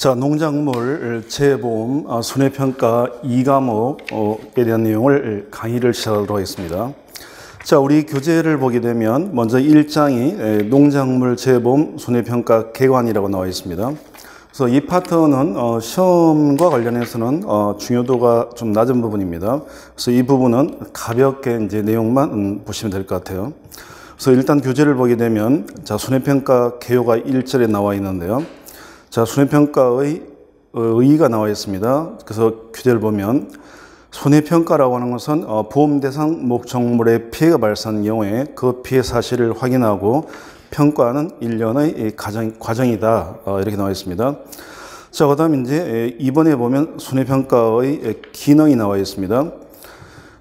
자, 농작물 재보험 손해평가 2과목에 대한 내용을 강의를 시작하도록 하겠습니다. 자, 우리 교재를 보게 되면 먼저 1장이 농작물 재보험 손해평가 개관이라고 나와 있습니다. 그래서 이 파트는 시험과 관련해서는 중요도가 좀 낮은 부분입니다. 그래서 이 부분은 가볍게 이제 내용만 보시면 될 것 같아요. 그래서 일단 교재를 보게 되면 자, 손해평가 개요가 1절에 나와 있는데요. 자, 손해평가의 의의가 나와 있습니다. 그래서 교재를 보면 손해평가라고 하는 것은 보험 대상 목적물의 피해가 발생한 경우에 그 피해 사실을 확인하고 평가하는 일련의 과정이다. 이렇게 나와 있습니다. 자, 그 다음 이제 2번에 보면 손해평가의 기능이 나와 있습니다.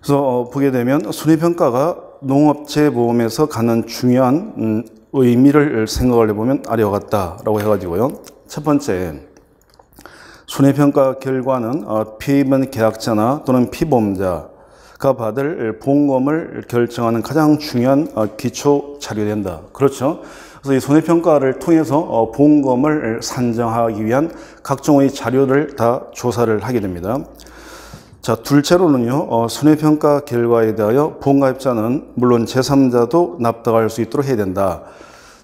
그래서 보게 되면 손해평가가 농업재보험에서 갖는 중요한 의미를 생각을 해보면 아래와 같다라고 해가지고요. 첫 번째, 손해평가 결과는 피해 입은 계약자나 또는 피보험자가 받을 보험금을 결정하는 가장 중요한 기초 자료가 된다. 그렇죠. 그래서 이 손해평가를 통해서 보험금을 산정하기 위한 각종의 자료를 다 조사를 하게 됩니다. 자, 둘째로는요, 손해평가 결과에 대하여 보험가입자는 물론 제3자도 납득할 수 있도록 해야 된다.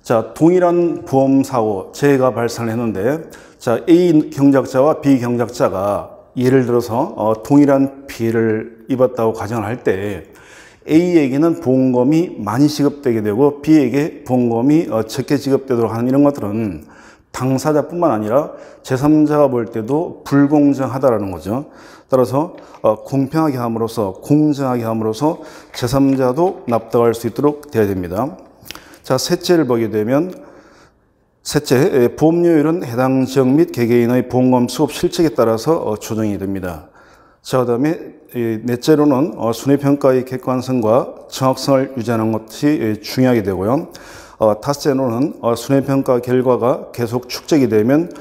자, 동일한 보험사고, 재해가 발생을 했는데, 자, A 경작자와 B 경작자가 예를 들어서 동일한 피해를 입었다고 가정을 할 때, A에게는 보험금이 많이 지급되게 되고, B에게 보험금이 적게 지급되도록 하는 이런 것들은 당사자뿐만 아니라 제3자가 볼 때도 불공정하다라는 거죠. 따라서 공평하게 함으로써, 공정하게 함으로써 제3자도 납득할 수 있도록 되어야 됩니다. 자, 셋째를 보게 되면 셋째, 보험료율은 해당 지역 및 개개인의 보험금 수급 실적에 따라서 조정이 됩니다. 자, 그 다음에 넷째로는 손해평가의 객관성과 정확성을 유지하는 것이 중요하게 되고요. 다섯째로는 손해평가 결과가 계속 축적이 되면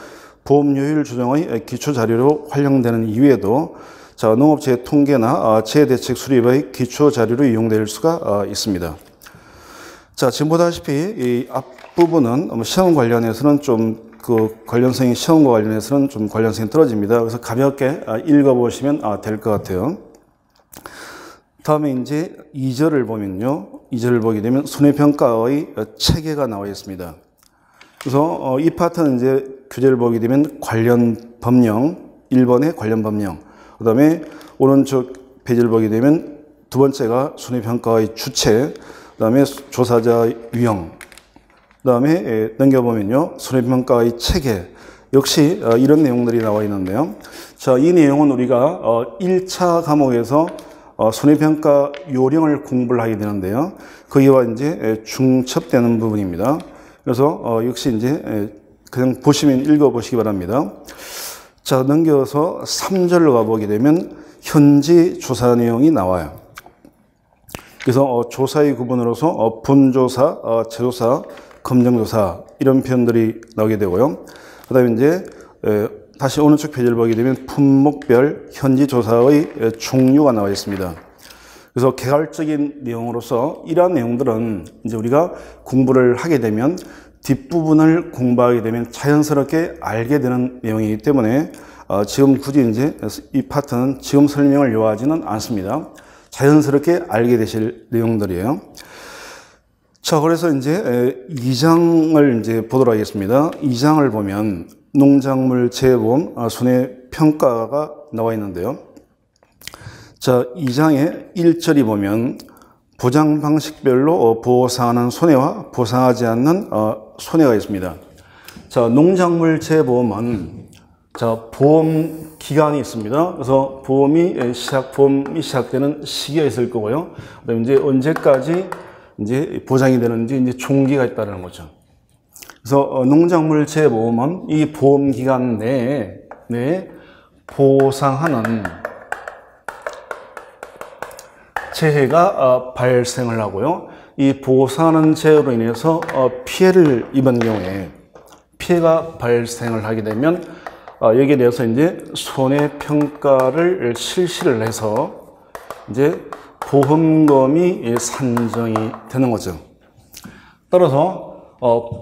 보험료율 조정의 기초자료로 활용되는 이후에도 자, 농업재해 통계나 재해대책 수립의 기초자료로 이용될 수가 있습니다. 자, 지금 보다시피 이 앞부분은 시험 관련해서는 좀 관련성이 시험과 관련해서는 좀 관련성이 떨어집니다. 그래서 가볍게 읽어보시면 될 것 같아요. 다음에 이제 2절을 보면요. 2절을 보게 되면 손해평가의 체계가 나와 있습니다. 그래서 이 파트는 이제 교재를 보게 되면 관련 법령, 1번의 관련 법령, 그 다음에 오른쪽 페이지를 보게 되면 두 번째가 손해평가의 주체, 그 다음에 조사자 유형, 그 다음에 넘겨보면요. 손해평가의 체계, 역시 이런 내용들이 나와 있는데요. 자, 이 내용은 우리가 1차 과목에서 손해평가 요령을 공부를 하게 되는데요. 거기와 이제 중첩되는 부분입니다. 그래서 역시 이제 그냥 보시면 읽어보시기 바랍니다. 자, 넘겨서 3절로 가보게 되면 현지 조사 내용이 나와요. 그래서 조사의 구분으로서 분조사, 재조사, 검정조사 이런 표현들이 나오게 되고요. 그 다음에 이제 다시 오른쪽 페이지를 보게 되면 품목별 현지 조사의 종류가 나와 있습니다. 그래서 개괄적인 내용으로서 이러한 내용들은 이제 우리가 공부를 하게 되면 뒷부분을 공부하게 되면 자연스럽게 알게 되는 내용이기 때문에 지금 굳이 이제 이 파트는 지금 설명을 요하지는 않습니다. 자연스럽게 알게 되실 내용들이에요. 자, 그래서 이제 2장을 이제 보도록 하겠습니다. 2장을 보면 농작물 재보험 손해평가가 나와 있는데요. 자, 2장의 1절이 보면 보장 방식별로 보상하는 손해와 보상하지 않는 손해가 있습니다. 자, 농작물 재보험은 자, 보험 기간이 있습니다. 그래서 보험이 시작되는 시기가 있을 거고요. 그다음에 이제 언제까지 이제 보장이 되는지 이제 종기가 있다는 거죠. 그래서 농작물 재보험은 이 보험 기간 내에 보상하는 재해가 발생을 하고요. 이 보상하는 재해로 인해서 피해를 입은 경우에 피해가 발생을 하게 되면 여기에 대해서 이제 손해평가를 실시를 해서 이제 보험금이 산정이 되는 거죠. 따라서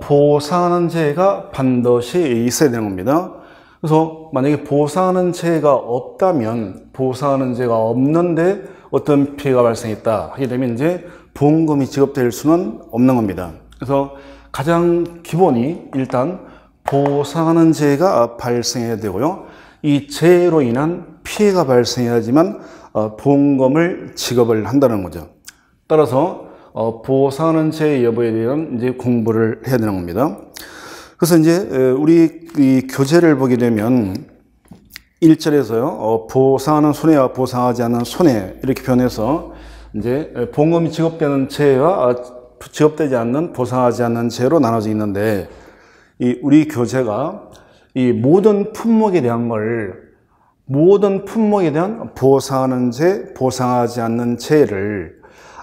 보상하는 재해가 반드시 있어야 되는 겁니다. 그래서 만약에 보상하는 죄가 없다면, 보상하는 죄가 없는데 어떤 피해가 발생했다 하게 되면 이제 보험금이 지급될 수는 없는 겁니다. 그래서 가장 기본이 일단 보상하는 죄가 발생해야 되고요. 이 죄로 인한 피해가 발생해야지만 보험금을 지급을 한다는 거죠. 따라서 보상하는 죄 여부에 대한 이제 공부를 해야 되는 겁니다. 그래서 이제 우리 이 교재를 보게 되면 1절에서요, 보상하는 손해와 보상하지 않는 손해 이렇게 표현해서 이제 보험금이 지급되는 죄와 지급되지 않는 보상하지 않는 죄로 나눠져 있는데, 이 우리 교재가 이 모든 품목에 대한 보상하는 죄, 보상하지 않는 죄를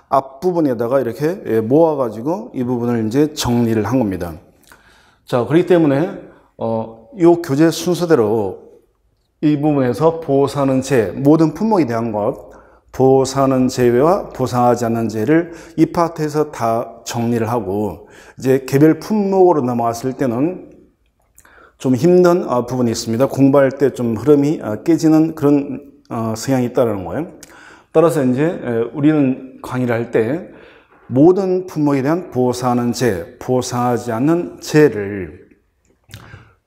앞부분에다가 이렇게 모아가지고 이 부분을 이제 정리를 한 겁니다. 자, 그렇기 때문에 이 교재 순서대로 이 부분에서 보상하는 죄, 모든 품목에 대한 것, 보상하는 죄와 보상하지 않는 죄를 이 파트에서 다 정리를 하고, 이제 개별 품목으로 넘어왔을 때는 좀 힘든 부분이 있습니다. 공부할 때 좀 흐름이 깨지는 그런 성향이 있다는 거예요. 따라서 이제 우리는 강의를 할 때 모든 품목에 대한 보상하는 죄, 보상하지 않는 죄를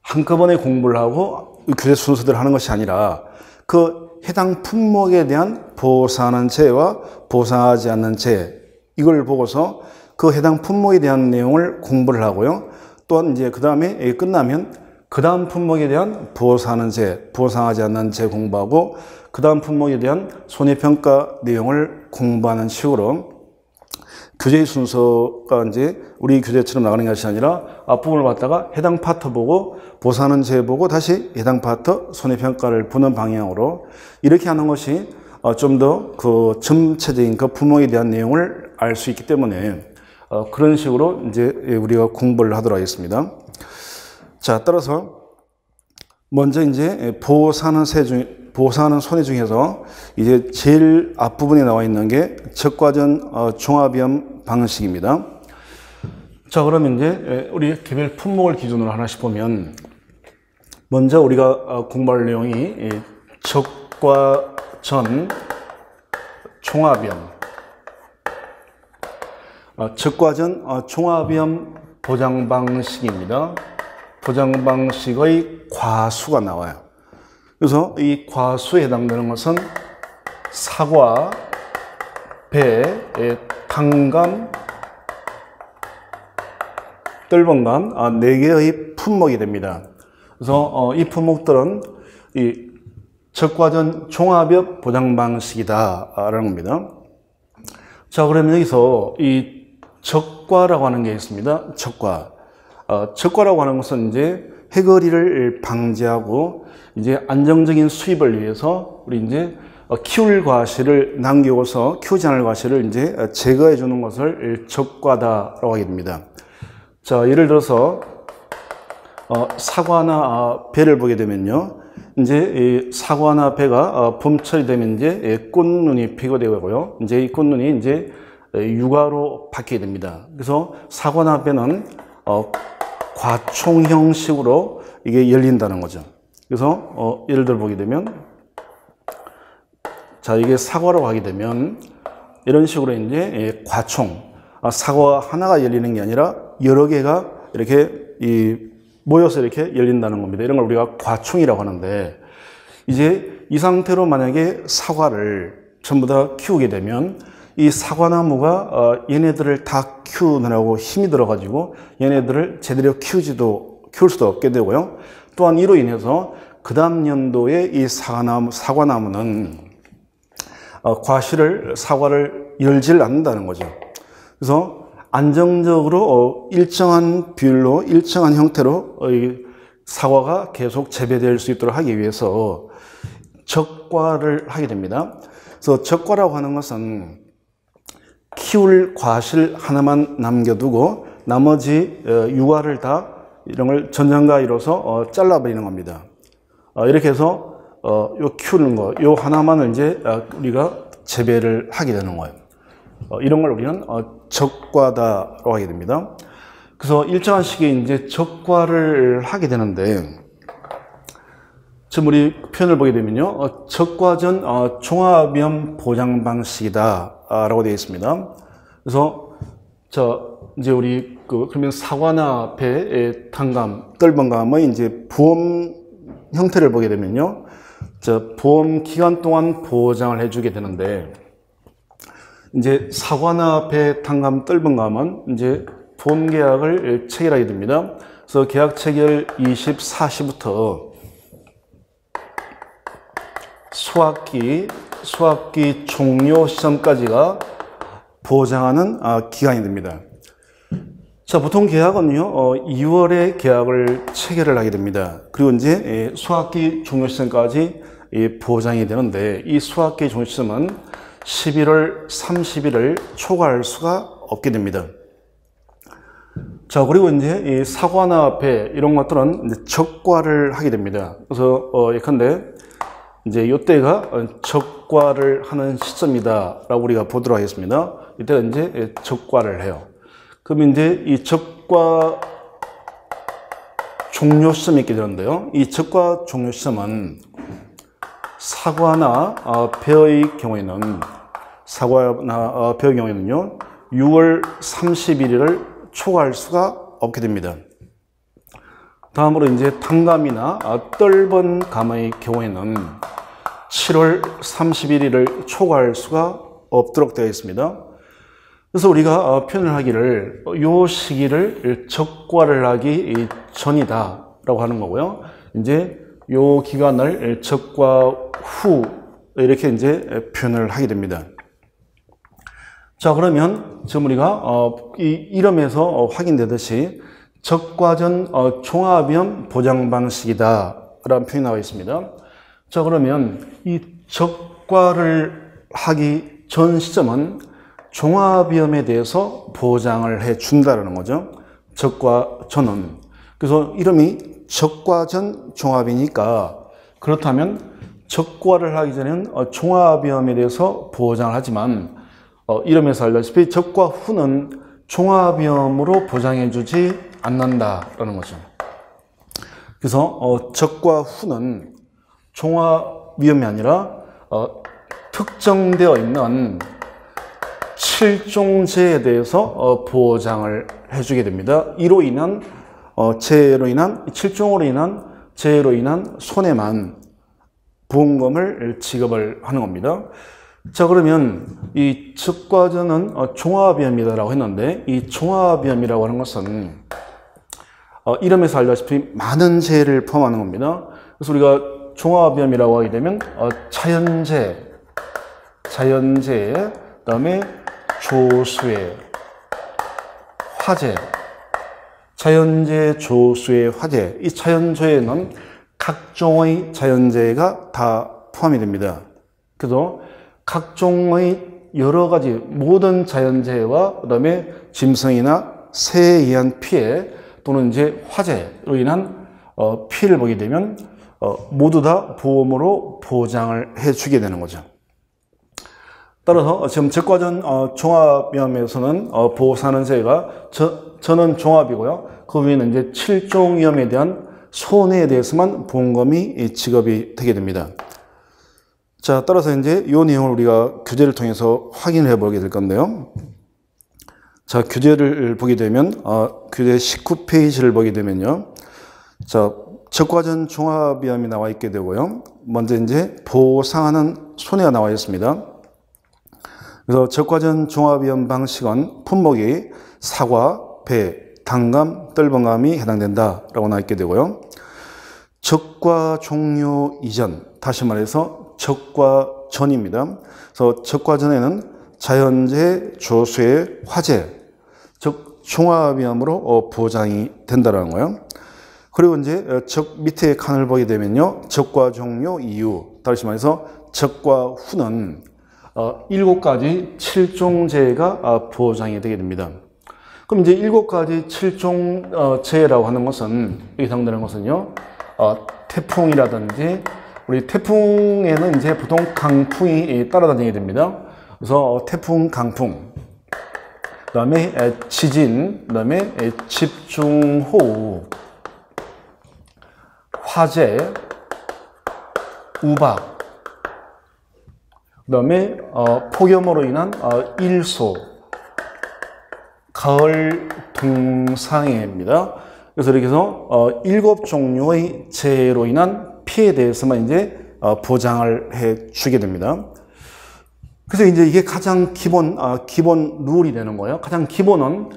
한꺼번에 공부를 하고 교재 순서대로 하는 것이 아니라 그 해당 품목에 대한 보상하는 죄와 보상하지 않는 죄, 이걸 보고서 그 해당 품목에 대한 내용을 공부를 하고요. 또한 이제 그 다음에 끝나면 그 다음 품목에 대한 보상하는 죄, 보상하지 않는 죄 공부하고 그 다음 품목에 대한 손해평가 내용을 공부하는 식으로 교재의 순서가 이제 우리 교재처럼 나가는 것이 아니라 앞부분을 봤다가 해당 파트 보고 보상하는 죄 보고 다시 해당 파트 손해평가를 보는 방향으로 이렇게 하는 것이 좀 더 그 전체적인 그 품목에 대한 내용을 알 수 있기 때문에 그런 식으로 이제 우리가 공부를 하도록 하겠습니다. 자, 따라서 먼저 이제 보상하는 손해 중에서 이제 제일 앞부분에 나와 있는 게 적과전 종합위험 방식입니다. 자, 그러면 이제 우리 개별 품목을 기준으로 하나씩 보면, 먼저 우리가 공부할 내용이 적과전 종합위험, 적과전 종합위험 보장 방식입니다. 보장 방식의 과수가 나와요. 그래서 이 과수에 해당되는 것은 사과, 배, 탕감, 뜰봉감 4개의 품목이 됩니다. 그래서 이 품목들은 이 적과전 종합협 보장 방식이다라는 겁니다. 자, 그러면 여기서 이 적과라고 하는 게 있습니다. 적과. 적과라고 하는 것은 이제 해거리를 방지하고 이제 안정적인 수입을 위해서 우리 이제 키울 과실을 남기고서 키우지 않을 과실을 이제 제거해 주는 것을 적과다라고 하게 됩니다. 자, 예를 들어서 사과나 배를 보게 되면요, 이제 이 사과나 배가 봄철이 되면 이제 꽃눈이 피게 되고요, 이제 이 꽃눈이 이제 육아로 바뀌게 됩니다. 그래서 사과나 배는 과총 형식으로 이게 열린다는 거죠. 그래서 예를 들어 보게 되면, 자, 이게 사과라고 하게 되면 이런 식으로 이제 과총, 사과 하나가 열리는 게 아니라 여러 개가 이렇게 모여서 이렇게 열린다는 겁니다. 이런 걸 우리가 과총이라고 하는데, 이제 이 상태로 만약에 사과를 전부 다 키우게 되면 이 사과나무가 얘네들을 다 키우느라고 힘이 들어가지고 얘네들을 제대로 키울 수도 없게 되고요. 또한 이로 인해서 그 다음 연도에 이 사과나무는 사과를 열질 않는다는 거죠. 그래서 안정적으로 일정한 비율로 일정한 형태로 사과가 계속 재배될 수 있도록 하기 위해서 적과를 하게 됩니다. 그래서 적과라고 하는 것은 키울 과실 하나만 남겨두고 나머지 유과를 다 이런 걸 전장가위로서 잘라버리는 겁니다. 이렇게 해서 요 키우는 거, 요 하나만을 이제 우리가 재배를 하게 되는 거예요. 이런 걸 우리는 적과다라고 하게 됩니다. 그래서 일정한 시기에 이제 적과를 하게 되는데, 지금 우리 표현을 보게 되면요, 적과전 종합위험 보장 방식이다라고 되어 있습니다. 그래서 이제 우리 그러면 사과나 배, 탄감, 떫은감의 이제 보험 형태를 보게 되면요, 보험 기간 동안 보장을 해주게 되는데, 이제 사과나 배, 탄감, 떫은감은 이제 보험 계약을 체결하게 됩니다. 그래서 계약 체결 24시부터 수학기 종료 시점까지가 보장하는 기간이 됩니다. 자, 보통 계약은요, 2월에 계약을 체결을 하게 됩니다. 그리고 이제 수학기 종료 시점까지 보장이 되는데, 이 수학기 종료 시점은 11월 30일을 초과할 수가 없게 됩니다. 자, 그리고 이제 이 사과나 배 이런 것들은 이제 적과를 하게 됩니다. 그래서 예컨대 이제 이때가 적과를 하는 시점이다라고 우리가 보도록 하겠습니다. 이때가 이제 적과를 해요. 그럼 이제 이 적과 종료 시점이 있게 되는데요. 이 적과 종료 시점은 사과나 배의 경우에는 6월 31일을 초과할 수가 없게 됩니다. 다음으로 이제 탄감이나 떫은감의 경우에는 7월 31일을 초과할 수가 없도록 되어 있습니다. 그래서 우리가 표현을 하기를 이 시기를 적과를 하기 전이다 라고 하는 거고요. 이제 이 기간을 적과 후 이렇게 이제 표현을 하게 됩니다. 자, 그러면 지금 우리가 이 이름에서 확인되듯이 적과전 종합위험 보장 방식이다 라는 표현이 나와 있습니다. 자, 그러면 이 적과를 하기 전 시점은 종합위험에 대해서 보장을 해 준다라는 거죠. 적과전은. 그래서 이름이 적과전 종합이니까, 그렇다면 적과를 하기 전에는 종합위험에 대해서 보장을 하지만 이름에서 알다시피 적과 후는 종합위험으로 보장해 주지 않는다라는 거죠. 그래서 적과 후는 종합위험이 아니라 특정되어 있는 7종제에 대해서 보장을 해주게 됩니다. 이로 인한 재해로 인한 7종으로 인한 재해로 인한 손해만 보험금을 지급을 하는 겁니다. 자, 그러면 이 적과전은 종합위험이다라고 했는데, 이 종합위험이라고 하는 것은 이름에서 알다시피 많은 재해를 포함하는 겁니다. 그래서 우리가 종합위험이라고 하게 되면 자연재해, 그다음에 조수해, 화재, 자연재해, 조수해, 화재. 이 자연재해는 각종의 자연재해가 다 포함이 됩니다. 그래서 각종의 여러 가지 모든 자연재해와 그다음에 짐승이나 새에 의한 피해 또는 이제 화재로 인한 피해를 보게 되면 모두 다 보험으로 보장을 해주게 되는 거죠. 따라서 지금 적과전 종합위험에서는 보호사는세가 저는 종합이고요. 그 위에는 이제 7종 위험에 대한 손해에 대해서만 보험금이 지급이 되게 됩니다. 자, 따라서 이제 이 내용을 우리가 교재를 통해서 확인해 보게 될 건데요. 자, 교재를 보게 되면 교재 19페이지를 보게 되면요. 자, 적과전 종합위험이 나와 있게 되고요. 먼저 이제 보상하는 손해가 나와 있습니다. 그래서 적과전 종합위험 방식은 품목이 사과, 배, 단감, 떫은감이 해당된다라고 나와 있게 되고요. 적과 종료 이전, 다시 말해서 적과 전입니다. 그래서 적과 전에는 자연재해, 조수해, 화재, 즉 종합위험으로 보장이 된다는 거예요. 그리고 이제 적 밑에 칸을 보게 되면요, 적과 종료 이후, 다시 말해서 적과 후는 7가지 7종재해가 보장이 되게 됩니다. 그럼 이제 7가지 7종재해라고 하는 것은, 해당되는 것은요, 태풍이라든지, 우리 태풍에는 이제 보통 강풍이 따라다니게 됩니다. 그래서 태풍, 강풍, 그 다음에 지진, 그 다음에 집중호우, 화재, 우박, 그 다음에 폭염으로 인한 일소, 가을 동상해입니다. 그래서 이렇게 해서 7종류의 재해로 인한 피해에 대해서만 이제 보장을 해 주게 됩니다. 그래서 이제 이게 가장 기본 룰이 되는 거예요. 가장 기본은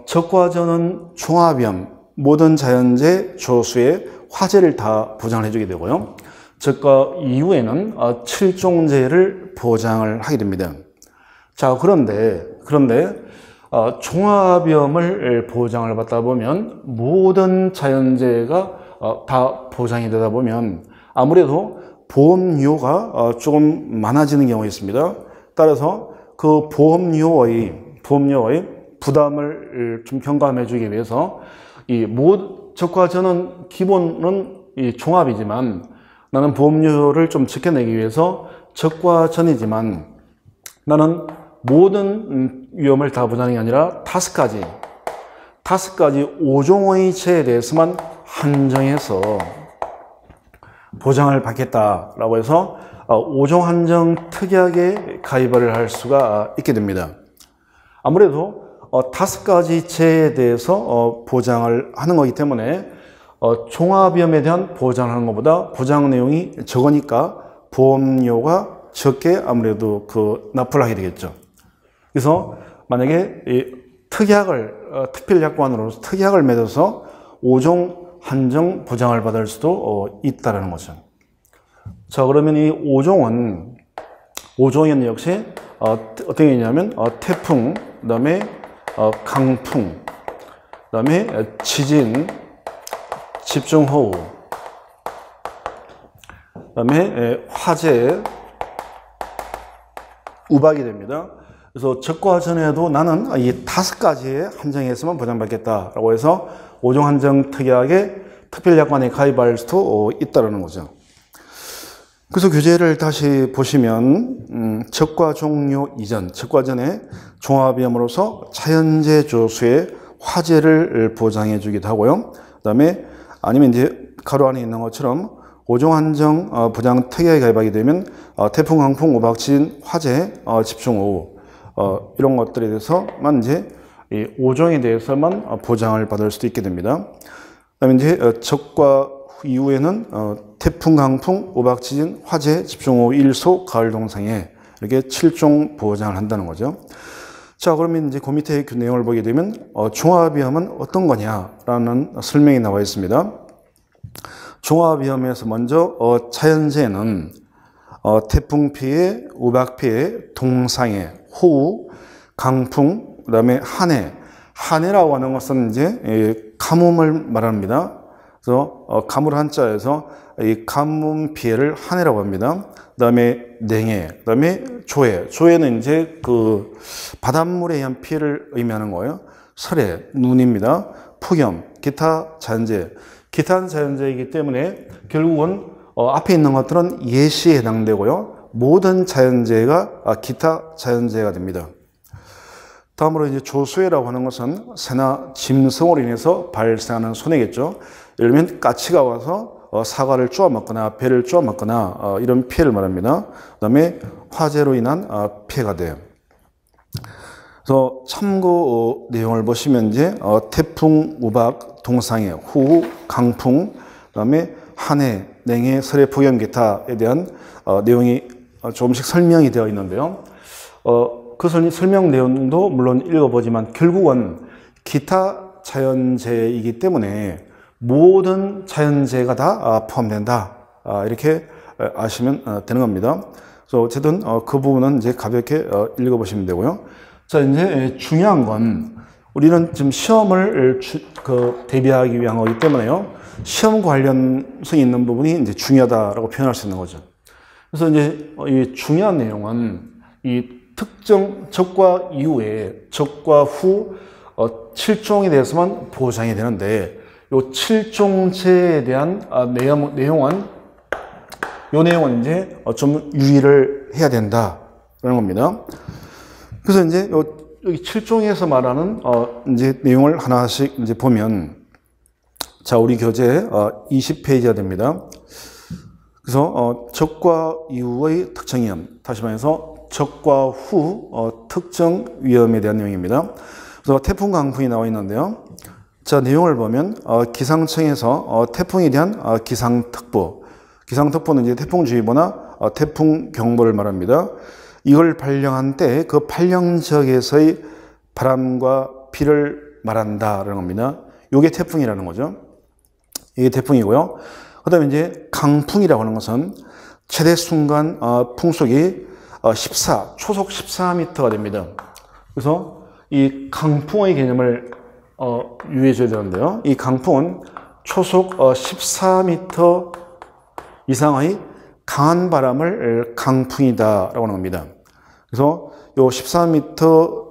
적과전은 종합위험, 모든 자연재해 조수의 화재를 다 보장을 해주게 되고요. 적과 이후에는 7종재해를 보장을 하게 됩니다. 자, 그런데 종합위험을 보장을 받다 보면 모든 자연재해가 다 보장이 되다 보면 아무래도 보험료가 조금 많아지는 경우가 있습니다. 따라서 그 보험료의 부담을 좀 경감해 주기 위해서 적과 전은 기본은 종합이지만 나는 보험료를 좀 지켜내기 위해서 적과 전이지만 나는 모든 위험을 다 보장하는 게 아니라 5가지 5종의 재해에 대해서만 한정해서 보장을 받겠다라고 해서 5종 한정 특약에 가입을 할 수가 있게 됩니다. 아무래도 5가지 재해에 대해서 보장을 하는 거기 때문에 종합위험에 대한 보장을 하는 것보다 보장 내용이 적으니까 보험료가 적게 아무래도 납부를 하게 되겠죠. 그래서 만약에 특별약관으로서 특약을 맺어서 5종 한정 보장을 받을 수도 있다는 거죠. 자, 그러면 이 5종은 역시 어떤 게 있냐면 태풍, 그 다음에 강풍, 그 다음에 지진, 집중호우, 그 다음에 화재, 우박이 됩니다. 그래서 적과 전에도 나는 이 5가지에 한정해서만 보장받겠다라고 해서 5종 한정 특약에 특별약관에 가입할 수도 있다는 거죠. 그래서 교재를 다시 보시면 적과 종료 이전, 적과 전에 종합위험으로서 자연재해 조수의 화재를 보장해 주기도 하고요. 그 다음에 아니면 이제 가로 안에 있는 것처럼 5종 한정 보장 특약에 가입하게 되면 태풍, 강풍, 우박, 지진, 화재, 집중호우 이런 것들에 대해서만 이제 이 5종에 대해서만 보장을 받을 수도 있게 됩니다. 그다음에 이제 적과 이후에는 태풍, 강풍, 우박, 지진, 화재, 집중호우, 일소, 가을 동상해 이렇게 7종 보장을 한다는 거죠. 자, 그러면 이제 그 밑에 그 내용을 보게 되면 종합위험은 어떤 거냐라는 설명이 나와 있습니다. 종합위험에서 먼저 자연재해는 태풍 피해, 우박 피해, 동상해, 호우, 강풍, 그 다음에 한해라고 하는 것은 이제 가뭄을 말합니다. 그래서 가물 한자에서 이 가뭄 피해를 한해라고 합니다. 그 다음에 냉해, 그 다음에 조해는 이제 그 바닷물에 의한 피해를 의미하는 거예요. 설해, 눈입니다. 폭염, 기타 자연재해이기 때문에 결국은 앞에 있는 것들은 예시에 해당되고요. 모든 자연재해가 기타 자연재해가 됩니다. 다음으로 이제 조수해라고 하는 것은 새나 짐승으로 인해서 발생하는 손해겠죠. 예를 들면 까치가 와서 사과를 쪼아 먹거나 배를 쪼아 먹거나 이런 피해를 말합니다. 그 다음에 화재로 인한 피해가 돼요. 그래서 참고 내용을 보시면 이제 태풍, 우박, 동상해, 호우, 강풍, 그 다음에 한해, 냉해, 설해, 폭염, 기타에 대한 내용이 조금씩 설명이 되어 있는데요. 그 설명 내용도 물론 읽어보지만 결국은 기타 자연재해이기 때문에 모든 자연재해가 다 포함된다. 이렇게 아시면 되는 겁니다. 그래서 어쨌든 그 부분은 이제 가볍게 읽어보시면 되고요. 자, 이제 중요한 건 우리는 지금 시험을 대비하기 위한 거기 때문에요. 시험 관련성이 있는 부분이 이제 중요하다라고 표현할 수 있는 거죠. 그래서 이제 이 중요한 내용은 이 특정 적과 이후에 적과 후 7종에 대해서만 보장이 되는데 이 7종제에 대한 내용은 이제 좀 유의를 해야 된다라는 겁니다. 그래서 이제 여기 7종에서 말하는 이제 내용을 하나씩 이제 보면 자, 우리 교재 20페이지가 됩니다. 그래서 적과 이후의 특정 위험, 다시 말해서 적과 후 특정 위험에 대한 내용입니다. 그래서 태풍 강풍이 나와 있는데요. 자, 내용을 보면 기상청에서 태풍에 대한 기상특보, 기상특보는 이제 태풍주의보나 태풍경보를 말합니다. 이걸 발령한 때 그 발령 지역에서의 바람과 비를 말한다라는 겁니다. 이게 태풍이라는 거죠. 이게 태풍이고요. 그 다음에 이제 강풍이라고 하는 것은 최대 순간 풍속이 초속 14m가 됩니다. 그래서 이 강풍의 개념을 유의해 줘야 되는데요. 이 강풍은 초속 14m 이상의 강한 바람을 강풍이다라고 하는 겁니다. 그래서 요 14m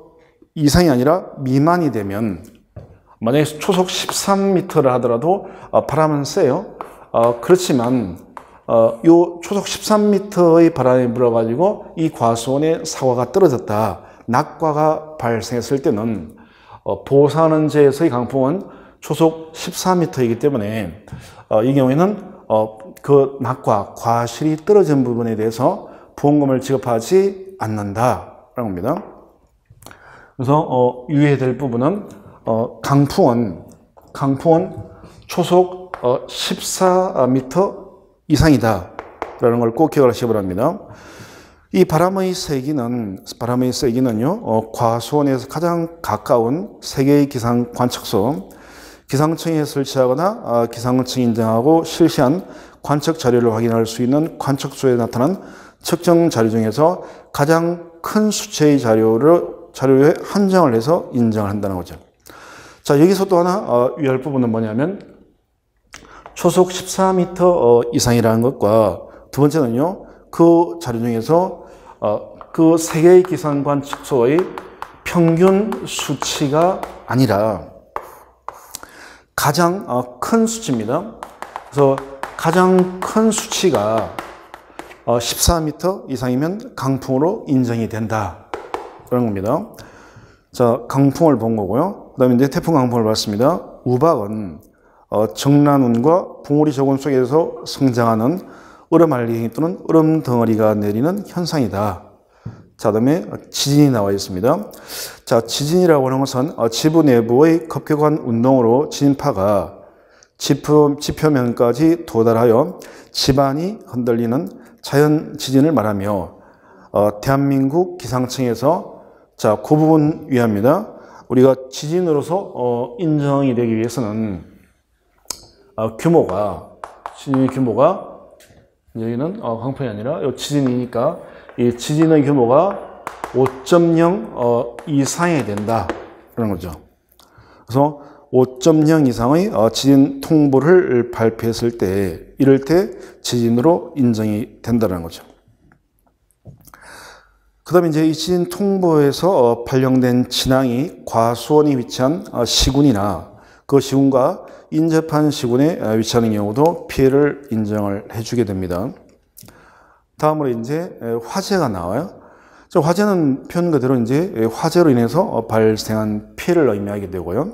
이상이 아니라 미만이 되면, 만약에 초속 13m를 하더라도 바람은 세요. 그렇지만 요 초속 13m의 바람이 불어가지고 이 과수원의 사과가 떨어졌다, 낙과가 발생했을 때는 보사하는 제에서의 강풍은 초속 14m이기 때문에 이 경우에는 그 낙과, 과실이 떨어진 부분에 대해서 보험금을 지급하지 않는다라는 겁니다. 그래서 유의해야 될 부분은 강풍은 초속 14m 이상이다 라는 걸 꼭 기억을 하시기 바랍니다. 이 바람의 세기는요, 과수원에서 가장 가까운 세계의 기상 관측소, 기상청에 설치하거나 기상청 인정하고 실시한 관측 자료를 확인할 수 있는 관측소에 나타난 측정 자료 중에서 가장 큰 수치의 자료에 한정을 해서 인정을 한다는 거죠. 자, 여기서 또 하나 유의할 부분은 뭐냐면, 초속 14m 이상이라는 것과 두 번째는요, 그 자료 중에서 그 세계의 기상 관측소의 평균 수치가 아니라 가장 큰 수치입니다. 그래서 가장 큰 수치가 14m 이상이면 강풍으로 인정이 된다, 그런 겁니다. 자, 강풍을 본 거고요. 그 다음에 이제 태풍 강풍을 봤습니다. 우박은 정란운과 봉우리 저군 속에서 성장하는 얼음 알갱이 또는 얼음 덩어리가 내리는 현상이다. 자, 그다음에 지진이 나와 있습니다. 자, 지진이라고 하는 것은 지부 내부의 급격한 운동으로 지진파가 지표면까지 도달하여 지반이 흔들리는 자연 지진을 말하며, 대한민국 기상청에서 자, 그 부분 위합니다. 우리가 지진으로서 인정이 되기 위해서는 지진의 규모가, 여기는 강풍이 아니라 지진이니까 이 지진의 규모가 5.0 이상이 된다, 그런 거죠. 그래서 5.0 이상의 지진 통보를 발표했을 때, 이럴 때 지진으로 인정이 된다는 거죠. 그 다음에 이제 이 지진 통보에서 발령된 진앙이 과수원이 위치한 시군이나 그 시군과 인접한 시군에 위치하는 경우도 피해를 인정을 해주게 됩니다. 다음으로 이제 화재가 나와요. 화재는 표현 그대로 이제 화재로 인해서 발생한 피해를 의미하게 되고요.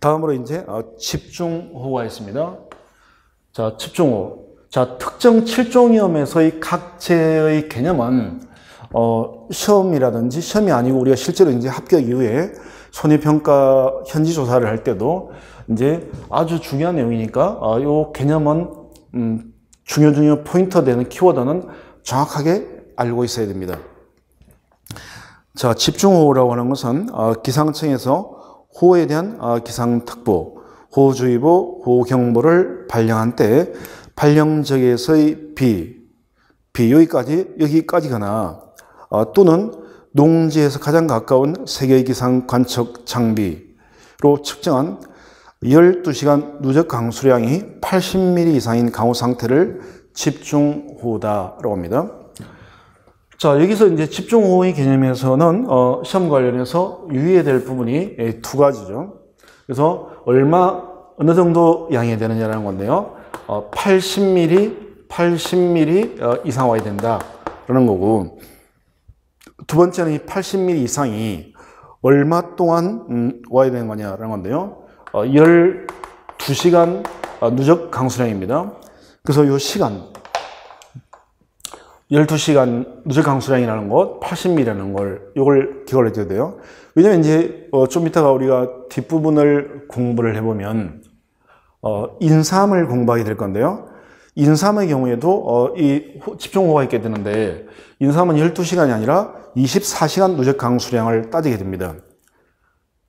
다음으로 이제 집중호우가 있습니다. 자, 집중호우. 자, 특정 7종 위험에서의 각재의 개념은 시험이라든지, 시험이 아니고 우리가 실제로 이제 합격 이후에 손해평가 현지 조사를 할 때도 이제 아주 중요한 내용이니까 이 개념은 중요 포인트 되는 키워드는 정확하게 알고 있어야 됩니다. 자, 집중호우라고 하는 것은 기상청에서 호우에 대한 기상특보, 호우주의보, 호우경보를 발령한 때 발령 지역에서의 여기까지거나 또는 농지에서 가장 가까운 세계의 기상 관측 장비로 측정한 12시간 누적 강수량이 80mm 이상인 강우 상태를 집중호우다라고 합니다. 자, 여기서 이제 집중호우의 개념에서는 시험 관련해서 유의해야 될 부분이 두 가지죠. 그래서 어느 정도 양이 되느냐라는 건데요. 80mm 이상 와야 된다, 그러는 거고, 두 번째는 이 80mm 이상이 얼마 동안 와야 되는 거냐라는 건데요. 12시간 누적 강수량입니다. 그래서 이 시간 12시간 누적 강수량이라는 것 80mm라는 걸 이걸 기억을 해줘야 돼요. 왜냐면 이제 좀 이따가 우리가 뒷부분을 공부를 해보면 인삼을 공부하게 될 건데요. 인삼의 경우에도 이 집중호우가 있게 되는데 인삼은 12시간이 아니라 24시간 누적 강수량을 따지게 됩니다.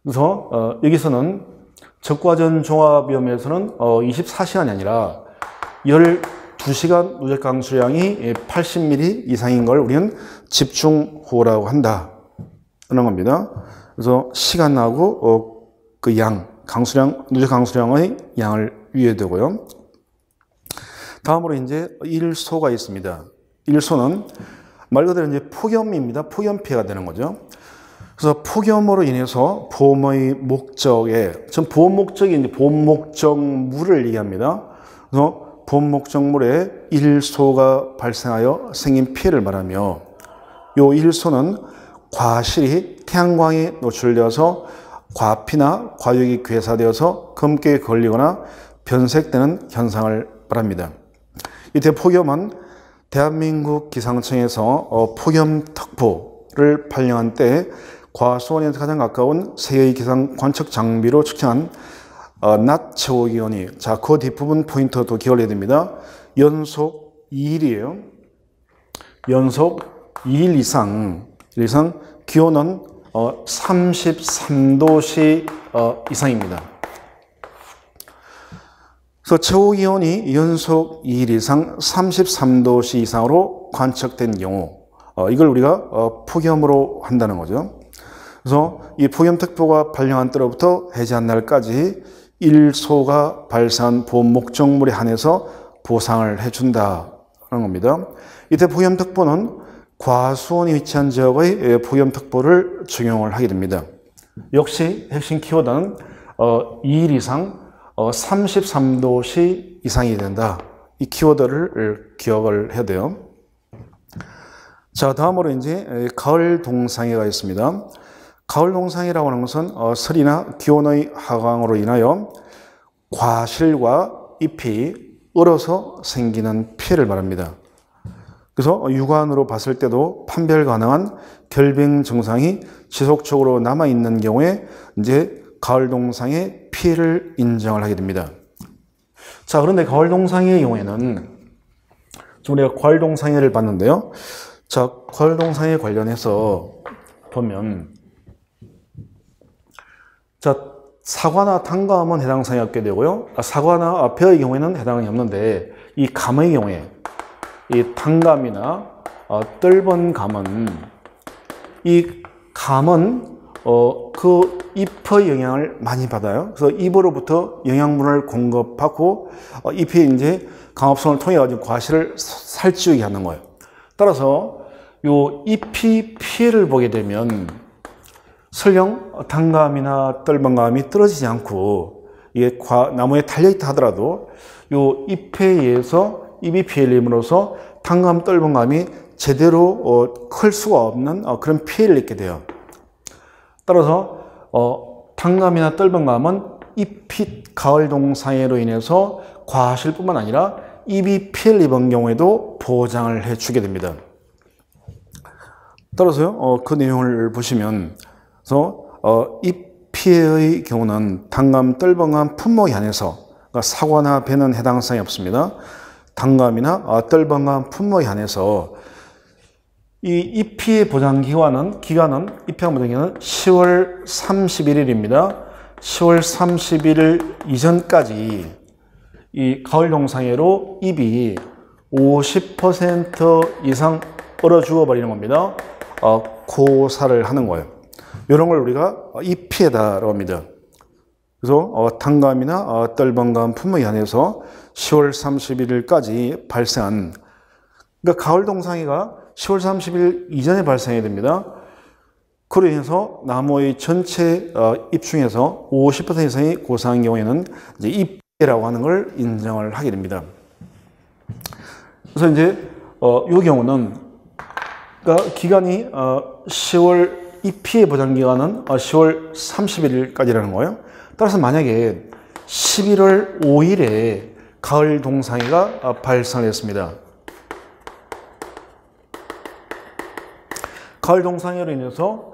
그래서 여기서는 적과전 종합위험에서는 24시간이 아니라 12시간 누적 강수량이 80mm 이상인 걸 우리는 집중호우라고 한다 하는 겁니다. 그래서 시간하고 그 양, 강수량, 누적 강수량의 양을 위에 두고요. 다음으로 이제 일소가 있습니다. 일소는 말 그대로 이제 폭염입니다. 폭염 피해가 되는 거죠. 그래서 폭염으로 인해서 보험의 목적에, 전 보험 목적이 이제 보험 목적물을 얘기합니다. 그래서 보험 목적물에 일소가 발생하여 생긴 피해를 말하며, 요 일소는 과실이 태양광에 노출되어서 과피나 과육이 괴사되어서 검게 걸리거나 변색되는 현상을 말합니다. 이때 폭염은 대한민국 기상청에서 폭염특보를 발령한 때 과수원에서 가장 가까운 세계의 기상 관측 장비로 측정한 낮 최고 기온이, 자, 그 뒷부분 포인트도 기억을 해야 됩니다. 연속 2일이에요. 연속 2일 이상 기온은 33도씨 이상입니다. 그래서 최고 기온이 연속 2일 이상 33도씨 이상으로 관측된 경우, 이걸 우리가 폭염으로 한다는 거죠. 그래서 이 폭염특보가 발령한 때로부터 해제한 날까지 일소가 발생한 보험 목적물에 한해서 보상을 해준다는 겁니다. 이때 폭염특보는 과수원이 위치한 지역의 폭염특보를 적용을 하게 됩니다. 역시 핵심 키워드는 2일 이상 33도씨 이상이 된다. 이 키워드를 기억을 해야 돼요. 자, 다음으로 이제 가을 동상해가 있습니다. 가을 동상이라고 하는 것은 설이나 기온의 하강으로 인하여 과실과 잎이 얼어서 생기는 피해를 말합니다. 그래서 육안으로 봤을 때도 판별 가능한 결빙 증상이 지속적으로 남아있는 경우에 이제 가을 동상의 피해를 인정을 하게 됩니다. 자, 그런데 가을 동상의 경우에는 지금 우리가 가을 동상해를 봤는데요. 자, 가을 동상해 관련해서 보면, 자, 사과나 단감은 해당 사항이 없게 되고요. 사과나 벼의 경우에는 해당이 없는데, 이 감의 경우에, 이 단감이나 떫은 감은, 이 감은 그 잎의 영향을 많이 받아요. 그래서 잎으로부터 영양분을 공급받고 잎이 이제 강압성을 통해 가지고 과실을 살찌우게 하는 거예요. 따라서 요 잎이 피해를 보게 되면 설령 단감이나 떫은 감이 떨어지지 않고 이게 나무에 달려있다 하더라도 요 잎에 의해서 잎이 피해를 입음으로써 단감, 떫은 감이 제대로 클 수가 없는 그런 피해를 입게 돼요. 따라서 단감이나 떫은 감은 잎이 가을 동상해로 인해서 과실뿐만 아니라 잎이 피해를 입은 경우에도 보장을 해주게 됩니다. 따라서요, 그 내용을 보시면, 잎 피해의 경우는 단감, 떫은 감 품목에 한해서, 그러니까 사과나 배는 해당 사항이 없습니다. 단감이나 떫은 감 품목에 한해서 이 잎피해 보장 기간은 잎피해 보장 기간은 10월 31일입니다. 10월 31일 이전까지 이 가을 동상해로 잎이 50% 이상 얼어 죽어버리는 겁니다. 고사를 하는 거예요. 이런 걸 우리가 잎피해다라고 합니다. 그래서 단감이나 떫은 감 품목에 한해서 10월 31일까지 발생한, 그러니까 가을 동상해가 10월 30일 이전에 발생해야 됩니다. 그로 인해서 나무의 전체 잎 중에서 50% 이상이 고사한 경우에는 이제 잎피해라고 하는 걸 인정을 하게 됩니다. 그래서 이제 이 경우는, 그러니까 기간이 10월 잎피해 보장 기간은 10월 31일까지라는 거예요. 따라서 만약에 11월 5일에 가을 동상이가 발생을 했습니다. 가을 동상으로 인해서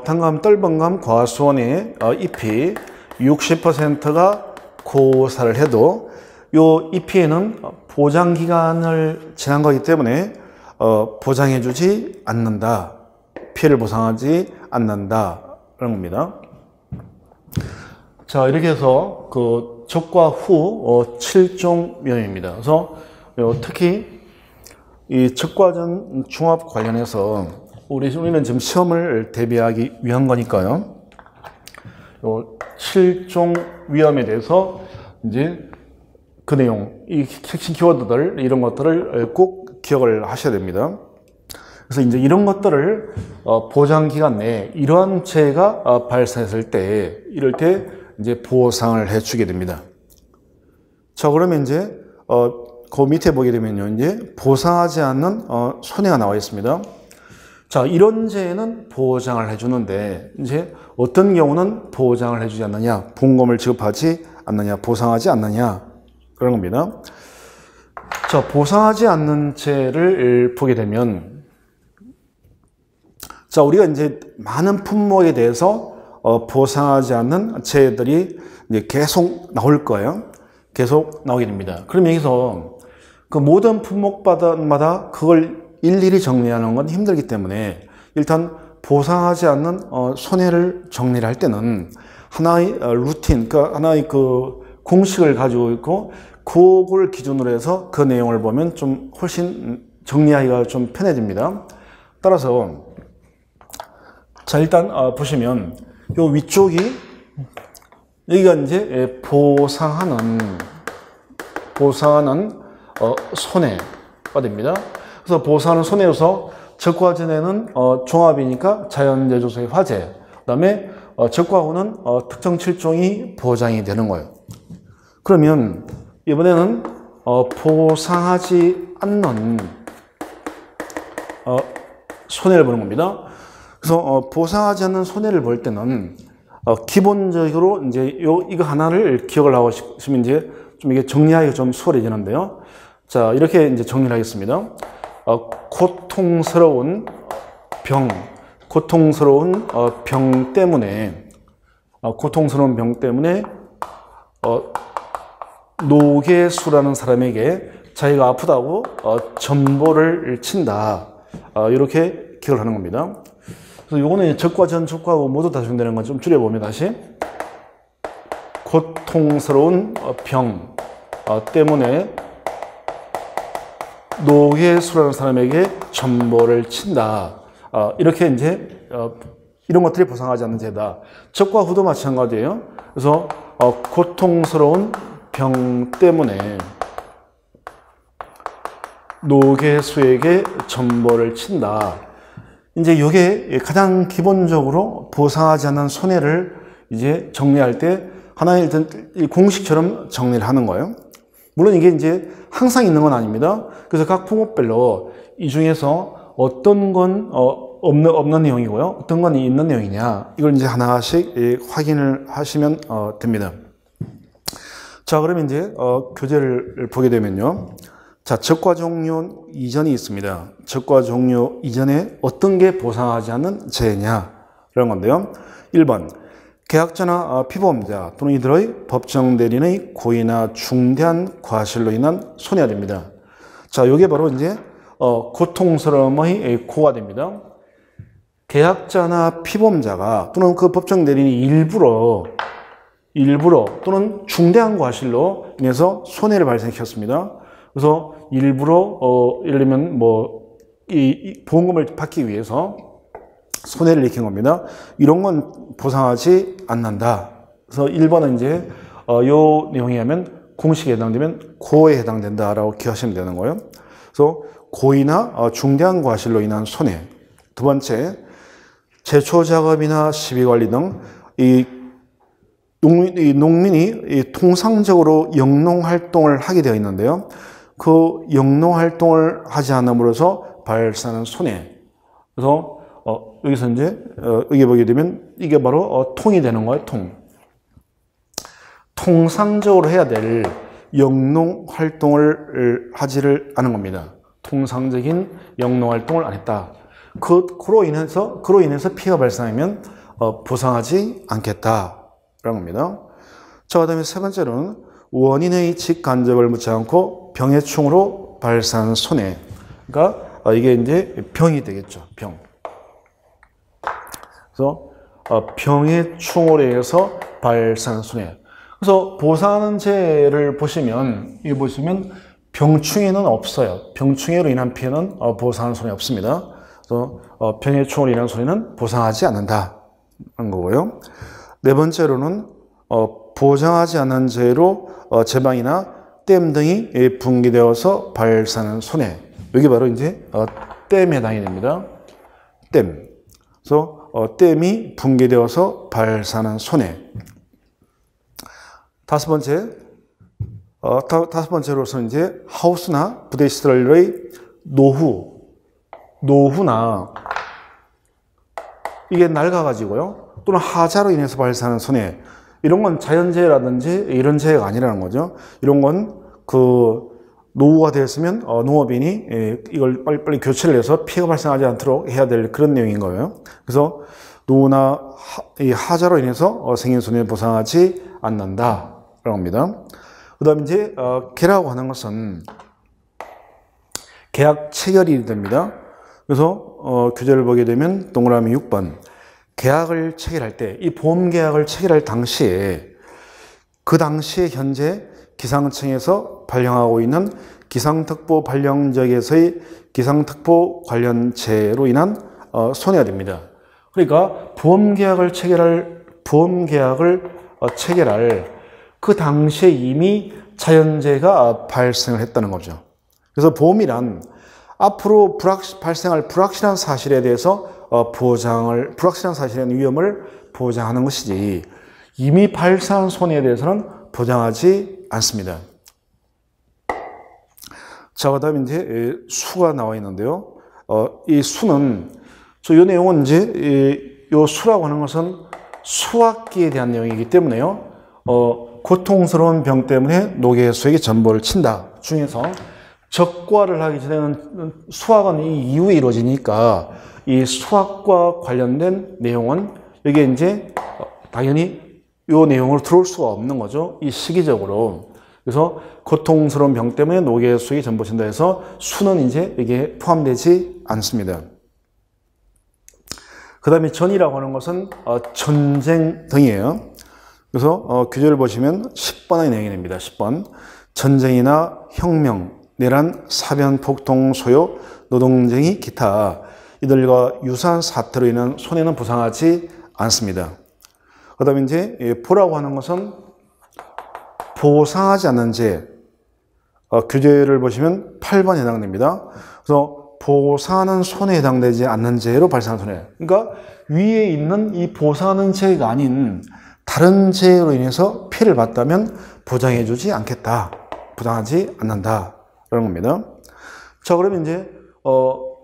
단감, 떫은감, 과수원의 잎이 60%가 고사를 해도 요 잎에는 보장 기간을 지난 거기 때문에 보장해 주지 않는다. 피해를 보상하지 않는다. 그런 겁니다. 자, 이렇게 해서 그 적과 후 7종 면입니다. 그래서 특히 이 적과전 중합 관련해서 우리는 지금 시험을 대비하기 위한 거니까요. 요 7종 위험에 대해서 이제 그 내용, 이 핵심 키워드들, 이런 것들을 꼭 기억을 하셔야 됩니다. 그래서 이제 이런 것들을 보장 기간 내에 이러한 재해가 발생했을 때, 이럴 때 이제 보상을 해주게 됩니다. 자, 그러면 이제 그 밑에 보게 되면요, 이제 보상하지 않는 손해가 나와 있습니다. 자, 이런 재해는 보장을 해주는데 이제 어떤 경우는 보장을 해주지 않느냐, 보험금을 지급하지 않느냐, 보상하지 않느냐, 그런 겁니다. 자, 보상하지 않는 재해를 보게 되면, 자, 우리가 이제 많은 품목에 대해서 보상하지 않는 재해들이 이제 계속 나올 거예요. 계속 나오게 됩니다. 그럼 여기서 그 모든 품목마다 그걸 일일이 정리하는 건 힘들기 때문에 일단 보상하지 않는 손해를 정리를 할 때는 하나의 루틴, 그러니까 하나의 그 공식을 가지고 있고 그걸 기준으로 해서 그 내용을 보면 좀 훨씬 정리하기가 좀 편해집니다. 따라서 자, 일단 보시면 요 위쪽이 여기가 이제 보상하는 손해가 됩니다. 그래서 보상하는 손해여서 적과전에는 종합이니까 자연재조소의 화재, 그 다음에 적과후는 특정 7종이 보장이 되는 거예요. 그러면 이번에는 보상하지 않는 손해를 보는 겁니다. 그래서 보상하지 않는 손해를 볼 때는 기본적으로 이제 이거 하나를 기억을 하고 싶으면 이제 좀 이게 정리하기가 좀 수월해지는데요. 자, 이렇게 이제 정리를 하겠습니다. 고통스러운 병 때문에 노계수라는 사람에게 자기가 아프다고 전보를 친다. 이렇게 기억을 하는 겁니다. 그래서 요거는 적과 전, 적과 후 모두 다 적용되는 건 좀 줄여보면 다시 고통스러운 병 때문에 노계수라는 사람에게 전보를 친다. 이렇게 이제 이런 것들이 보상하지 않는 죄다. 적과 후도 마찬가지예요. 그래서 고통스러운 병 때문에 노계수에게 전보를 친다. 이제 이게 가장 기본적으로 보상하지 않는 손해를 이제 정리할 때 하나의 일단 공식처럼 정리를 하는 거예요. 물론 이게 이제 항상 있는 건 아닙니다. 그래서 각 품목별로 이 중에서 어떤 건 없는 내용이고요, 어떤 건 있는 내용이냐, 이걸 이제 하나씩 확인을 하시면 됩니다. 자, 그러면 이제 교재를 보게 되면요. 자, 적과 종료 이전이 있습니다. 적과 종료 이전에 어떤 게 보상하지 않는 재해냐, 이런 건데요. 1번, 계약자나 피보험자 또는 이들의 법정 대리인의 고의나 중대한 과실로 인한 손해가 됩니다. 자, 이게 바로 이제 고통스러움의 고가 됩니다. 계약자나 피보험자가 또는 그 법정 대리인이 일부러 또는 중대한 과실로 인해서 손해를 발생시켰습니다. 그래서 일부러 예를 들면 이 보험금을 받기 위해서 손해를 일으킨 겁니다. 이런 건 보상하지 않는다. 그래서 1번은 이제 요 내용에 하면 공식에 해당되면 고에 해당된다라고 기억하시면 되는 거예요. 그래서 고의나 중대한 과실로 인한 손해. 두 번째, 제초 작업이나 시비 관리 등 이 농민이 통상적으로 영농 활동을 하게 되어 있는데요. 그 영농 활동을 하지 않음으로써 발생하는 손해. 그래서 여기서 이제 여기 보게 되면 이게 바로 통이 되는 거예요. 통상적으로 해야 될 영농 활동을 하지를 않은 겁니다. 통상적인 영농 활동을 안 했다. 그로 인해서 피해가 발생하면 보상하지 않겠다라는 겁니다. 자, 그다음에 세 번째로는 원인의 직간접을 묻지 않고 병의 충으로 발생한 손해. 그러니까 이게 이제 병이 되겠죠. 병. 그래서 병의 충으로 인해서 발생한 손해. 그래서 보상하는 죄를 보시면 병충해는 없어요. 병충해로 인한 피해는 보상하는 손해 없습니다. 그래서 병의 충으로 인한 손해는 보상하지 않는다는 거고요. 네 번째로는 보장하지 않은 죄로 제방이나 댐 등이 분기되어서 발생하는 손해. 여기 바로 이제 댐에 해당이 됩니다. 댐. 그래서 댐이 붕괴되어서 발생하는 손해. 다섯 번째로서는 이제 하우스나 부대 시설의 노후나 이게 낡아가지고요. 또는 하자로 인해서 발생하는 손해. 이런 건 자연재해라든지 이런 재해가 아니라는 거죠. 이런 건 노후가 되었으면 농업인이 이걸 빨리빨리 교체를 해서 피해가 발생하지 않도록 해야 될 그런 내용인 거예요. 그래서 노후나 하자로 인해서 생긴 손해를 보상하지 않는다라고 합니다. 그 다음에 이제 계라고 하는 것은 계약 체결이 됩니다. 그래서 규제를 보게 되면 동그라미 6번 계약을 체결할 때, 이 보험계약을 체결할 당시에 그 당시에 현재 기상청에서 발령하고 있는 기상특보 발령지역에서의 기상특보 관련죄로 인한 손해가 됩니다. 그러니까 보험계약을 체결할 그 당시에 이미 자연재해가 발생을 했다는 거죠. 그래서 보험이란 앞으로 발생할 불확실한 사실에 대해서 불확실한 사실에 대한 위험을 보장하는 것이지 이미 발생한 손해에 대해서는 보장하지 않습니다. 자, 그다음에 이제 수가 나와 있는데요. 이 수는 이 내용은 이제 이 수라고 하는 것은 수확기에 대한 내용이기 때문에요. 고통스러운 병 때문에 노개수에게 전보를 친다 중에서 적과를 하기 전에는 수확은 이 이후에 이루어지니까 이 수확과 관련된 내용은 여기에 이제 당연히 이 내용으로 들어올 수가 없는 거죠. 이 시기적으로. 그래서 고통스러운 병 때문에 노개수에게 전보친다 해서 수는 이제 여기에 포함되지 않습니다. 그 다음에 전이라고 하는 것은 전쟁 등이에요. 그래서 규제를 보시면 10번의 내용이 됩니다. 10번. 전쟁이나 혁명, 내란, 사변, 폭동, 소요, 노동쟁이, 기타 이들과 유사한 사태로 인한 손해는 보상하지 않습니다. 그 다음에 이제 보라고 하는 것은 보상하지 않는 죄. 규제를 보시면 8번에 해당됩니다. 그래서 보상하는 손해에 해당되지 않는 죄로 발생한 손해. 그러니까 위에 있는 이 보상하는 죄가 아닌 다른 죄로 인해서 피해를 봤다면 보장해주지 않겠다. 보장하지 않는다. 라는 겁니다. 자, 그러면 이제,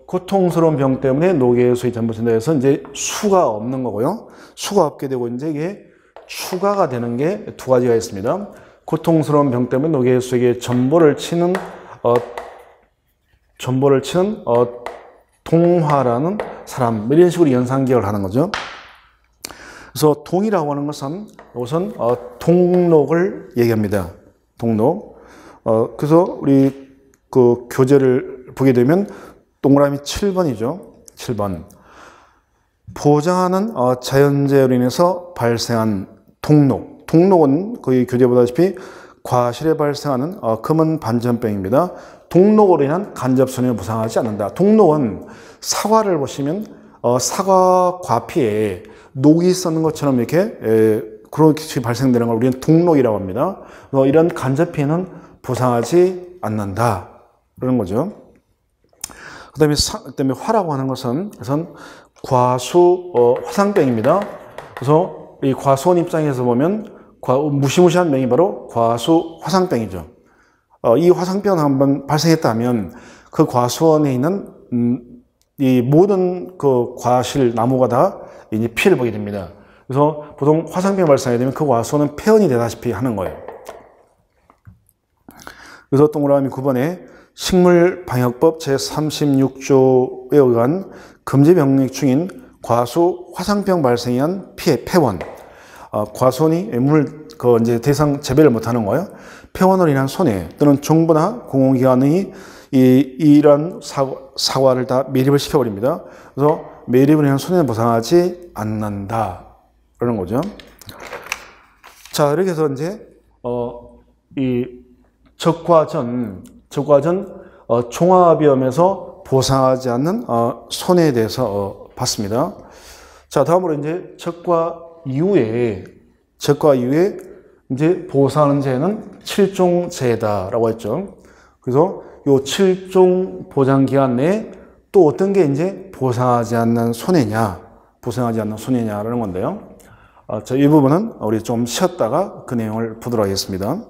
고통스러운 병 때문에 노개수의 전보친다 해서 이제 수가 없는 거고요. 수가 없게 되고 이제 이게 추가가 되는 게 두 가지가 있습니다. 고통스러운 병 때문에 노개수에게 전보를 치는 동화라는 사람, 이런 식으로 연상기억을 하는 거죠. 그래서 동이라고 하는 것은 우선 동록을 얘기합니다. 동록. 그래서 우리 그 교재를 보게 되면 동그라미 7번이죠. 7번. 보장하는 자연재해로 인해서 발생한 동록. 동록은 거의 교재 보다시피 과실에 발생하는 금은 반전병입니다. 동록으로 인한 간접 손해를 보상하지 않는다. 동록은 사과를 보시면 사과 과피에 녹이 있었는 것처럼 이렇게 그렇게 발생되는 걸 우리는 동록이라고 합니다. 이런 간접 피해는 보상하지 않는다. 그런 거죠. 그다음에 화라고 하는 것은 과수 화상병입니다. 그래서 이 과수원 입장에서 보면 무시무시한 병이 바로 과수 화상병이죠. 이 화상병 한번 발생했다면 그 과수원에 있는 이 모든 그 과실 나무가 다 이제 피해를 보게 됩니다. 그래서 보통 화상병이 발생하게 되면 그 과수원은 폐원이 되다시피 하는 거예요. 그래서 동그라미 9번에 식물방역법 제36조에 의한 금지병력 중인 과수 화상병 발생에 의한 피해 폐원. 과수원이 이제 대상 재배를 못하는 거예요. 폐원으로 인한 손해 또는 정부나 공공기관이 이런 사과를 다 매립을 시켜버립니다. 그래서 매립을 인한 손해는 보상하지 않는다. 그러는 거죠. 자, 이렇게 해서 이제, 이 적과전 종합위험에서 보상하지 않는 손해에 대해서 봤습니다. 자, 다음으로 이제 적과 이후에 이제 보상하는 재해는 7종재해다라고 했죠. 그래서 요 7종 보장기간 내에 또 어떤 게 이제 보상하지 않는 손해냐라는 건데요. 자, 이 부분은 우리 좀 쉬었다가 그 내용을 보도록 하겠습니다.